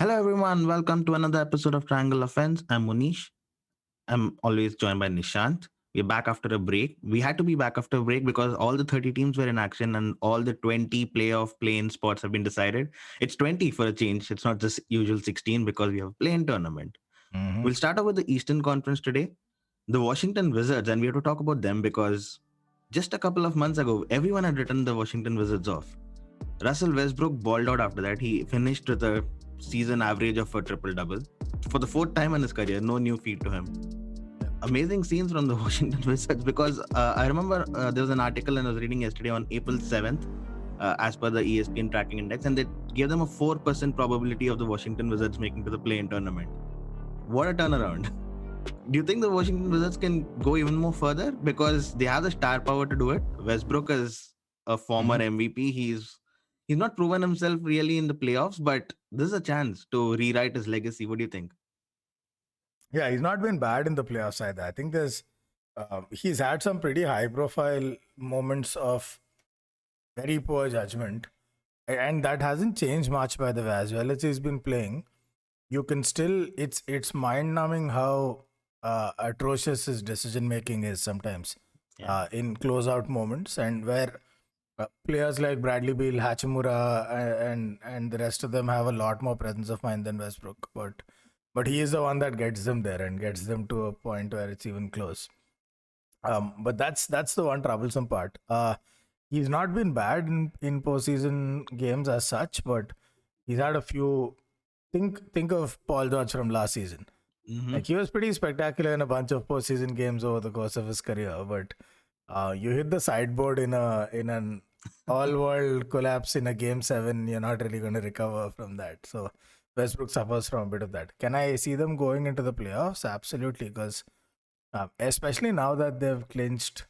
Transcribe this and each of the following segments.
Hello, everyone. Welcome to another episode of Triangle Offense. I'm Munish. I'm always joined by Nishant. We're back after a break. We had to be back after a break because all the 30 teams were in action and all the 20 playoff play-in spots have been decided. It's 20 for a change. It's not just usual 16 because we have a play-in tournament. Mm-hmm. We'll start off with the Eastern Conference today. The Washington Wizards, and we have to talk about them because just a couple of months ago, everyone had written the Washington Wizards off. Russell Westbrook balled out after that. He finished with a season average of a triple double for the fourth time in his career. No new feat to him. Amazing scenes from the Washington Wizards because I remember there was an article and I was reading yesterday on April 7th, as per the ESPN tracking index, and they gave them a 4% probability of the Washington Wizards making to the play-in tournament. What a turnaround! Do you think the Washington Wizards can go even more further because they have the star power to do it? Westbrook is a former Mm-hmm. MVP. He's not proven himself really in the playoffs, but this is a chance to rewrite his legacy. What do you think? Yeah, he's not been bad in the playoffs either. I think he's had some pretty high profile moments of very poor judgment, and that hasn't changed much by the way. As well as he's been playing, you can still it's mind numbing how atrocious his decision making is sometimes Yeah. in closeout moments, and where players like Bradley Beal, Hachimura, and the rest of them have a lot more presence of mind than Westbrook, but he is the one that gets them there and gets them to a point where it's even close. But that's the one troublesome part. He's not been bad in postseason games as such, but he's had a few. Think of Paul George from last season. Mm-hmm. Like he was pretty spectacular in a bunch of postseason games over the course of his career, but you hit the sideboard in an all-world collapse in a game 7. You're not really going to recover from that. So Westbrook suffers from a bit of that. Can I see them going into the playoffs? Absolutely, because especially now that they've clinched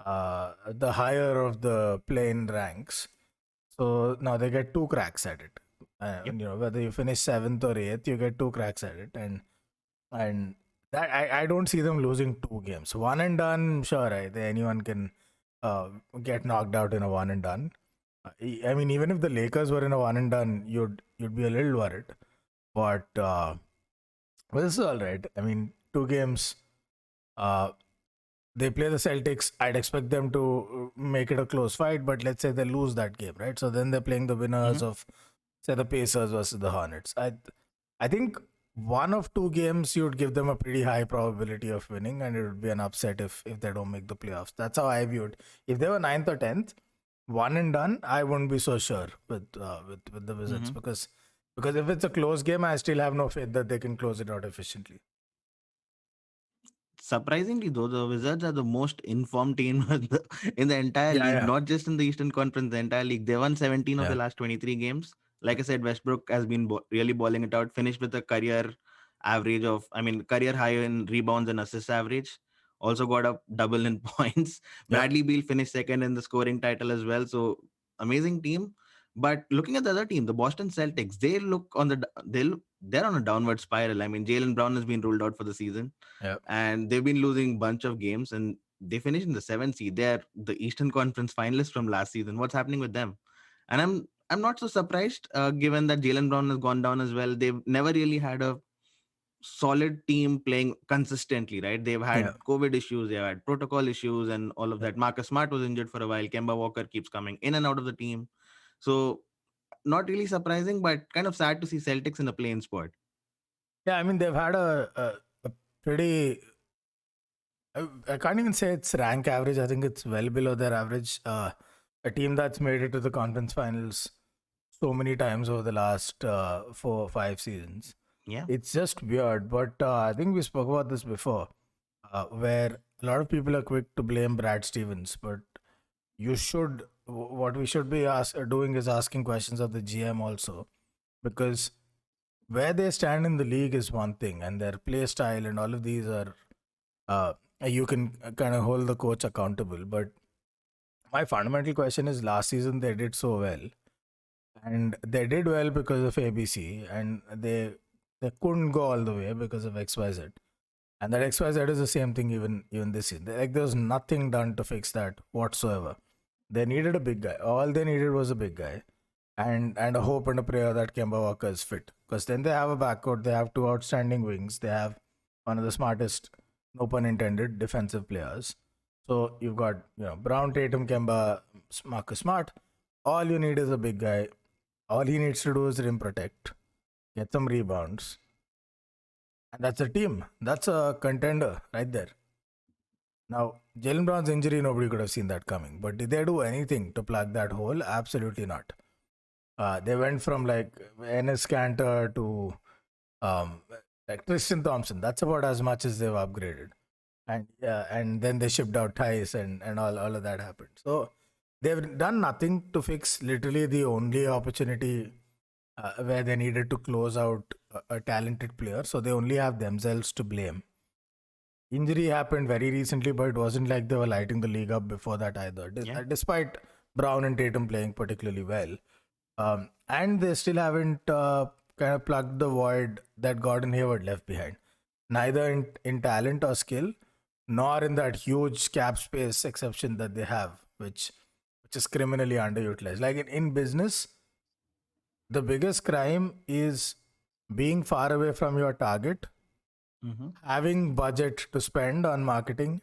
the higher of the play-in ranks, so now they get two cracks at it. Yep. Whether you finish 7th or 8th, you get two cracks at it, and that I don't see them losing two games. One and done, sure, anyone can get knocked out in a one and done. I mean, even if the Lakers were in a one and done, you'd be a little worried. But this is all right. I mean, two games. Uh, they play the Celtics. I'd expect them to make it a close fight, but let's say they lose that game, right? So then they're playing the winners Mm-hmm. of, say, the Pacers versus the Hornets. I think one of two games you'd give them a pretty high probability of winning, and it would be an upset if they don't make the playoffs. That's how I viewed. If they were 9th or 10th, one and done, I wouldn't be so sure with the Wizards, Mm-hmm. because if it's a close game, I still have no faith that they can close it out efficiently. Surprisingly, though, the Wizards are the most informed team in the entire Yeah, league, yeah, not just in the Eastern Conference, the entire league. They won 17 of the yeah. last 23 games. Like I said, Westbrook has been really balling it out, finished with a career average of, I mean, career high in rebounds and assists average. Also got a double in points. Yep. Bradley Beal finished second in the scoring title as well. So amazing team. But looking at the other team, the Boston Celtics, they're on a downward spiral. I mean, Jalen Brown has been ruled out for the season Yep. and they've been losing bunch of games and they finished in the seventh seed. They're the Eastern Conference finalists from last season. What's happening with them? And I'm not so surprised, given that Jalen Brown has gone down as well. They've never really had a solid team playing consistently, right? They've Yeah. had COVID issues, they've had protocol issues, and all of Yeah. that. Marcus Smart was injured for a while. Kemba Walker keeps coming in and out of the team. So not really surprising, but kind of sad to see Celtics in the playing spot. Yeah, I mean they've had a pretty. I can't even say it's rank average. I think it's well below their average. A team that's made it to the conference finals so many times over the last 4 or 5 seasons. Yeah. It's just weird, but I think we spoke about this before, where a lot of people are quick to blame Brad Stevens, but what we should be doing is asking questions of the GM also, because where they stand in the league is one thing, and their play style and all of these are uh, you can kind of hold the coach accountable. But my fundamental question is: last season they did so well, and they did well because of ABC, and they couldn't go all the way because of XYZ. And that XYZ is the same thing even this season. Like there was nothing done to fix that whatsoever. They needed a big guy. All they needed was a big guy, and a hope and a prayer that Kemba Walker is fit. because then they have a backcourt, they have two outstanding wings, they have one of the smartest, no pun intended, defensive players. So you've got Brown, Tatum, Kemba, Marcus Smart. All you need is a big guy. All he needs to do is rim protect, get some rebounds, and that's a team. That's a contender right there. Now, Jalen Brown's injury, nobody could have seen that coming. But did they do anything to plug that hole? Absolutely not. They went from like Enes Kanter to like Tristan Thompson. That's about as much as they've upgraded. And then they shipped out Tice and all of that happened. So they've done nothing to fix literally the only opportunity where they needed to close out a talented player. So they only have themselves to blame. Injury happened very recently, but it wasn't like they were lighting the league up before that either. Despite Brown and Tatum playing particularly well. And they still haven't kind of plugged the void that Gordon Hayward left behind. Neither in talent or skill, nor in that huge cap space exception that they have, which is criminally underutilized. Like in business, the biggest crime is being far away from your target, having budget to spend on marketing,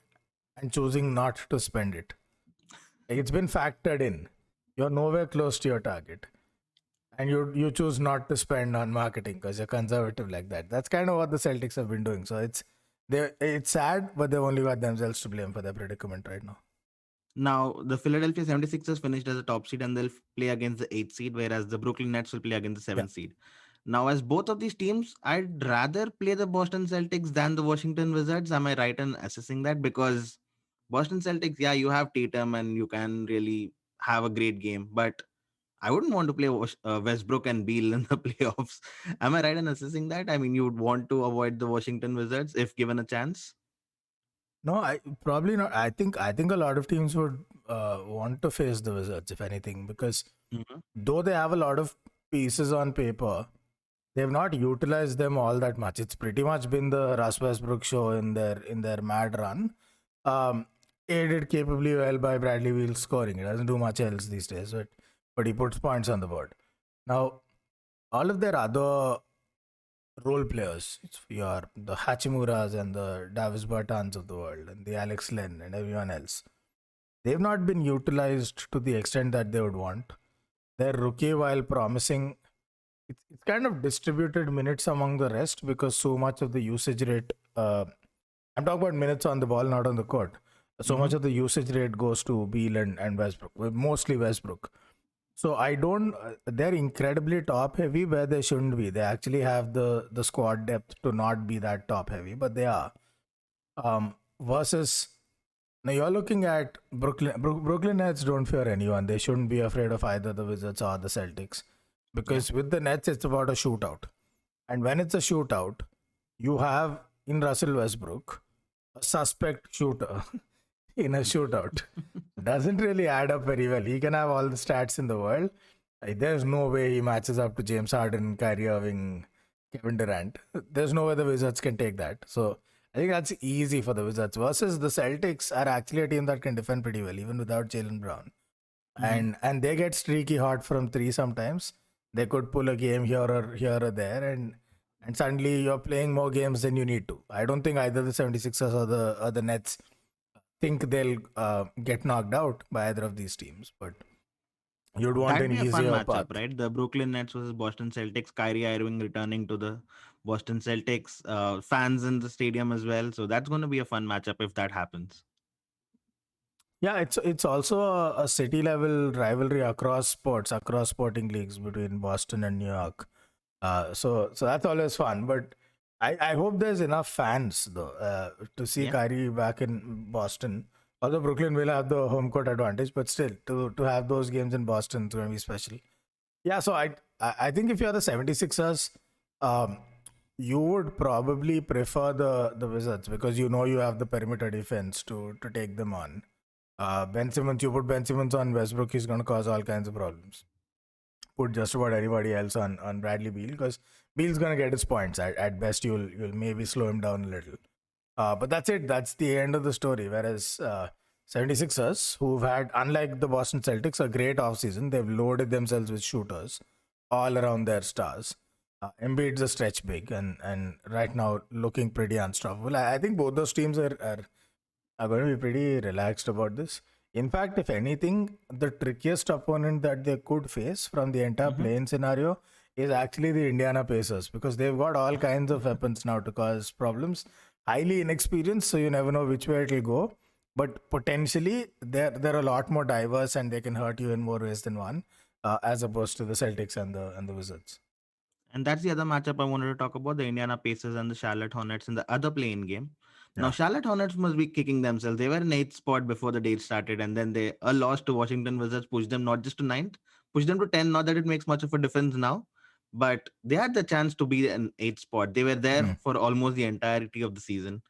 and choosing not to spend it. Like it's been factored in. You're nowhere close to your target, and you choose not to spend on marketing because you're conservative like that. That's kind of what the Celtics have been doing. So it's sad, but they've only got themselves to blame for their predicament right now. Now, the Philadelphia 76ers finished as a top seed and they'll play against the 8th seed, whereas the Brooklyn Nets will play against the 7th seed. Now, as both of these teams, I'd rather play the Boston Celtics than the Washington Wizards. Am I right in assessing that? Because Boston Celtics, yeah, you have Tatum and you can really have a great game, but I wouldn't want to play Westbrook and Beal in the playoffs. Am I right in assessing that? I mean, you would want to avoid the Washington Wizards if given a chance? No, I probably not. I think a lot of teams would want to face the Wizards, if anything, because though they have a lot of pieces on paper, they've not utilized them all that much. It's pretty much been the Russ Westbrook show in their mad run, aided capably well by Bradley Beal scoring. He doesn't do much else these days, but he puts points on the board. Now, all of their other role players, the Hachimuras and the Davis Bertans of the world and the Alex Len and everyone else, they've not been utilized to the extent that they would want. Their rookie, while promising, it's kind of distributed minutes among the rest because so much of the usage rate, I'm talking about minutes on the ball, not on the court. So much of the usage rate goes to Beal and Westbrook, mostly Westbrook. So they're incredibly top heavy where they shouldn't be. They actually have the squad depth to not be that top heavy, but they are. Versus, now you're looking at Brooklyn Nets don't fear anyone. They shouldn't be afraid of either the Wizards or the Celtics. Because with the Nets, it's about a shootout. And when it's a shootout, you have in Russell Westbrook a suspect shooter in a shootout. Doesn't really add up very well. He can have all the stats in the world. There's no way he matches up to James Harden, Kyrie Irving, Kevin Durant. There's no way the Wizards can take that. So I think that's easy for the Wizards. Versus the Celtics are actually a team that can defend pretty well, even without Jaylen Brown. And they get streaky hot from three sometimes. They could pull a game here or there, and suddenly you're playing more games than you need to. I don't think either the 76ers or the Nets think they'll get knocked out by either of these teams, but you'd want That'd an be a fun easier matchup, path. right? The Brooklyn Nets versus Boston Celtics. Kyrie Irving returning to the Boston Celtics. Fans in the stadium as well. So that's going to be a fun matchup if that happens. Yeah, it's also a city level rivalry across sporting leagues between Boston and New York. So that's always fun. But I hope there's enough fans though to see Kyrie back in Boston. Although Brooklyn will have the home court advantage, but still to have those games in Boston is going to be special. Yeah, so I think if you're the 76ers, you would probably prefer the Wizards because you have the perimeter defense to take them on. Ben Simmons, you put Ben Simmons on Westbrook, he's going to cause all kinds of problems. Put just about anybody else on Bradley Beal because Beal's going to get his points. At best, you'll maybe slow him down a little. But that's it. That's the end of the story. Whereas 76ers, who've had, unlike the Boston Celtics, a great offseason, they've loaded themselves with shooters all around their stars. Embiid's a stretch big, and right now looking pretty unstoppable. I think both those teams are going to be pretty relaxed about this. In fact, if anything, the trickiest opponent that they could face from the entire Mhm. play-in scenario is actually the Indiana Pacers, because they've got all kinds of weapons now to cause problems. Highly inexperienced, so you never know which way it'll go. But potentially, they're a lot more diverse, and they can hurt you in more ways than one, as opposed to the Celtics and the Wizards. And that's the other matchup I wanted to talk about, the Indiana Pacers and the Charlotte Hornets in the other play-in game. Now, Yeah. Charlotte Hornets must be kicking themselves. They were in eighth spot before the date started, and then a loss to Washington Wizards pushed them not just to ninth, pushed them to 10. Not that it makes much of a difference now, but they had the chance to be in eighth spot. They were there Mm. for almost the entirety of the season.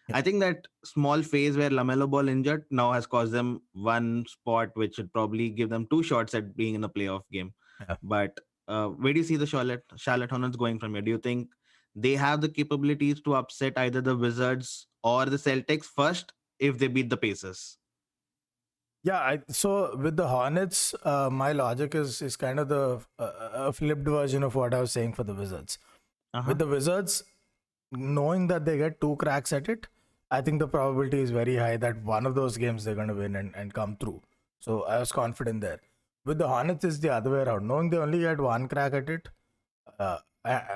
Yeah. I think that small phase where LaMelo Ball injured now has caused them one spot, which should probably give them two shots at being in a playoff game. Yeah. But where do you see the Charlotte Hornets going from here? Do you think they have the capabilities to upset either the Wizards or the Celtics first if they beat the Pacers? Yeah, so with the Hornets, my logic is kind of the a flipped version of what I was saying for the Wizards. Uh huh. With the Wizards, knowing that they get two cracks at it, I think the probability is very high that one of those games they're going to win and come through. So I was confident there. With the Hornets, it's the other way around. Knowing they only get one crack at it,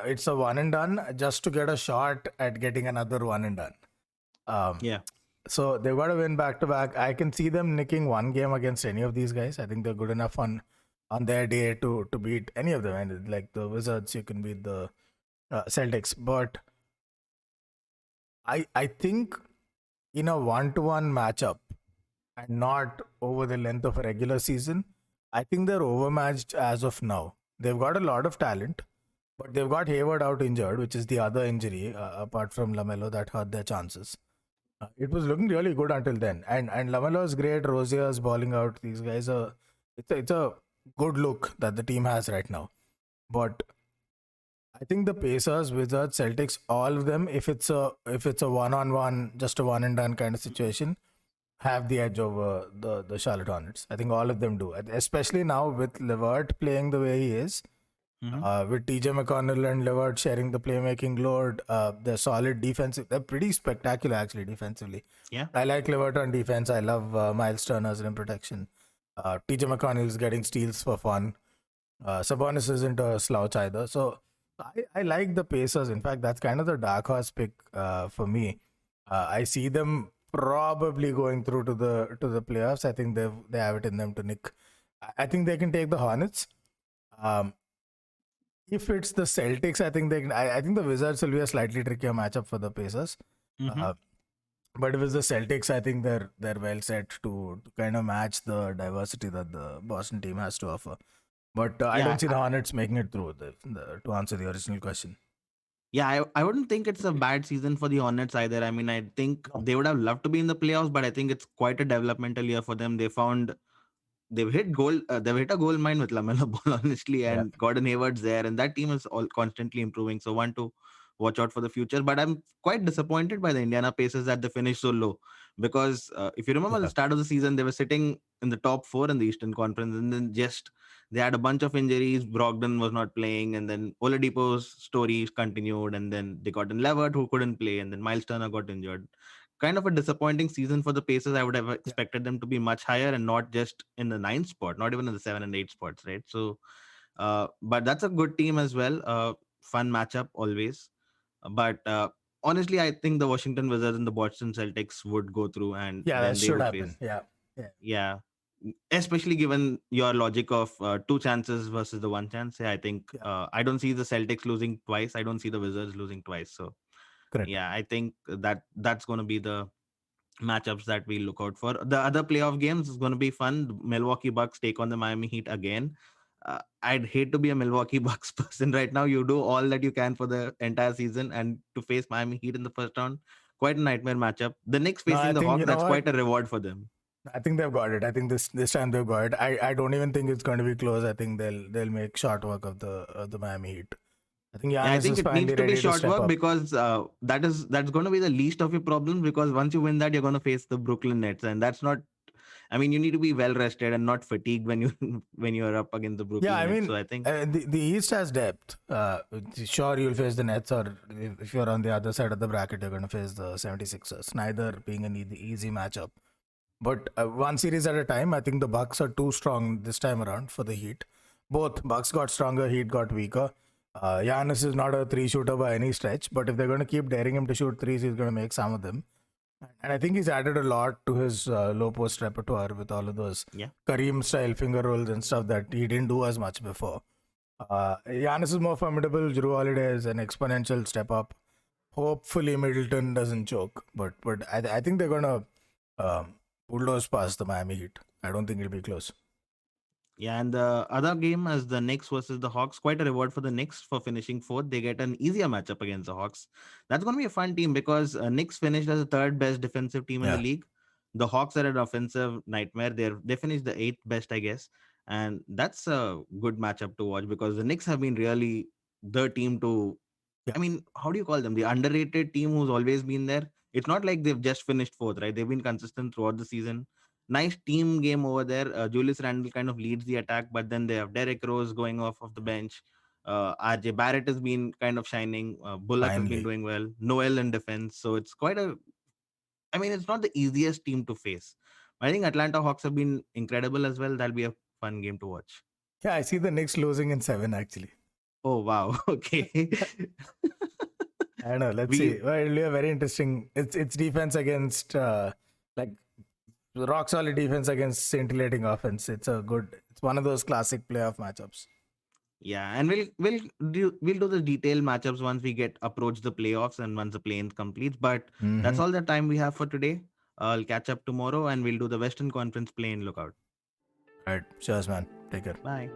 it's a one and done just to get a shot at getting another one and done. Yeah. So they've got to win back to back. I can see them nicking one game against any of these guys. I think they're good enough on their day to beat any of them. And like the Wizards, you can beat the Celtics. But I think in a 1-to-1 matchup and not over the length of a regular season, I think they're overmatched as of now. They've got a lot of talent, but they've got Hayward out injured, which is the other injury apart from LaMelo that hurt their chances. It was looking really good until then, and Lamelo is great. Rozier is balling out. These guys are. It's a good look that the team has right now. But I think the Pacers, Wizards, Celtics, all of them, if it's a one-on-one, just a one and done kind of situation, have the edge over the Charlotte Hornets. I think all of them do, especially now with Levert playing the way he is. With TJ McConnell and Levert sharing the playmaking load, they're solid defensive. They're pretty spectacular actually defensively. Yeah. I like Levert on defense. I love Miles Turner's rim protection. TJ McConnell is getting steals for fun. Sabonis isn't a slouch either. So I like the Pacers. In fact, that's kind of the dark horse pick for me. I see them probably going through to the playoffs. I think they have it in them to nick. I think they can take the Hornets. Um, if it's the Celtics, I think I think the Wizards will be a slightly trickier matchup for the Pacers. Mm-hmm. But if it's the Celtics, I think they're well set to kind of match the diversity that the Boston team has to offer. But I Yeah. don't see the Hornets making it through. To answer the original question. Yeah, I wouldn't think it's a bad season for the Hornets either. I mean, I think No. they would have loved to be in the playoffs, but I think it's quite a developmental year for them. They've hit gold. They've hit a gold mine with Lamelo Ball, honestly, Yeah. and Gordon Hayward's there, and that team is all constantly improving. So one to watch out for the future. But I'm quite disappointed by the Indiana Pacers that they finished so low, because if you remember the Yeah. start of the season, they were sitting in the top four in the Eastern Conference, and then just they had a bunch of injuries. Brogdon was not playing, and then Oladipo's story continued, and then they got in Levert who couldn't play, and then Miles Turner got injured. Kind of a disappointing season for the Pacers. I would have Yeah. expected them to be much higher and not just in the ninth spot, not even in the 7 and 8 spots, right? So, but that's a good team as well. Fun matchup always. But honestly, I think the Washington Wizards and the Boston Celtics would go through, and Yeah, that then they should would happen. face. Yeah. Yeah. Yeah, especially given your logic of two chances versus the one chance. Yeah, I think Yeah. I don't see the Celtics losing twice. I don't see the Wizards losing twice. So Correct. yeah, I think that's going to be the matchups that we look out for. The other playoff games is going to be fun. The Milwaukee Bucks take on the Miami Heat again. I'd hate to be a Milwaukee Bucks person right now. You do all that you can for the entire season, and to face Miami Heat in the first round, quite a nightmare matchup. The Knicks No, I facing the think Hawks, you know that's what. quite a reward for them. I think they've got it. I think this time they've got it. I don't even think it's going to be close. I think they'll make short work of the Miami Heat. I think Yeah, I Giannis think is it finally needs to be ready to short step work up. because that's going to be the least of your problems. Because once you win that, you're going to face the Brooklyn Nets, and that's not I mean, you need to be well rested and not fatigued when you when you're up against the Brooklyn Yeah, I Nets. mean, So I think the East has depth. Sure, you'll face the Nets, or if you're on the other side of the bracket, you're going to face the 76ers, neither being an easy matchup. But one series at a time, I think the Bucks are too strong this time around for the Heat. Both Bucks got stronger, Heat got weaker. Giannis is not a three shooter by any stretch, but if they're going to keep daring him to shoot threes, he's going to make some of them. And I think he's added a lot to his low post repertoire with all of those yeah. Kareem style finger rolls and stuff that he didn't do as much before. Giannis is more formidable. Jrue Holiday is an exponential step up. Hopefully Middleton doesn't choke, but I think they're gonna bulldoze past the Miami Heat. I don't think it'll be close. Yeah, and the other game is the Knicks versus the Hawks. Quite a reward for the Knicks for finishing fourth. They get an easier matchup against the Hawks. That's going to be a fun team because Knicks finished as the third best defensive team in the league. The Hawks are an offensive nightmare. They finished the eighth best, I guess, and that's a good matchup to watch because the Knicks have been really the team to. Yeah. I mean, how do you call them? The underrated team who's always been there. It's not like they've just finished fourth, right? They've been consistent throughout the season. Nice team game over there. Julius Randle kind of leads the attack, but then they have Derrick Rose going off of the bench. RJ Barrett has been kind of shining. Bullock has been Finally. doing well. Noel in defense. So it's quite a. I mean, it's not the easiest team to face. I think Atlanta Hawks have been incredible as well. That'll be a fun game to watch. Yeah, I see the Knicks losing in 7 actually. Oh, wow. Okay. I don't know. Let's see. Well, it'll be a very interesting. It's defense against like rock solid defense against scintillating offense. It's one of those classic playoff matchups. Yeah, and we'll do the detailed matchups once we get approach the playoffs and once the play-in completes. But that's all the time we have for today. I'll catch up tomorrow and we'll do the Western Conference play-in lookout. All right. Cheers, man. Take care. Bye.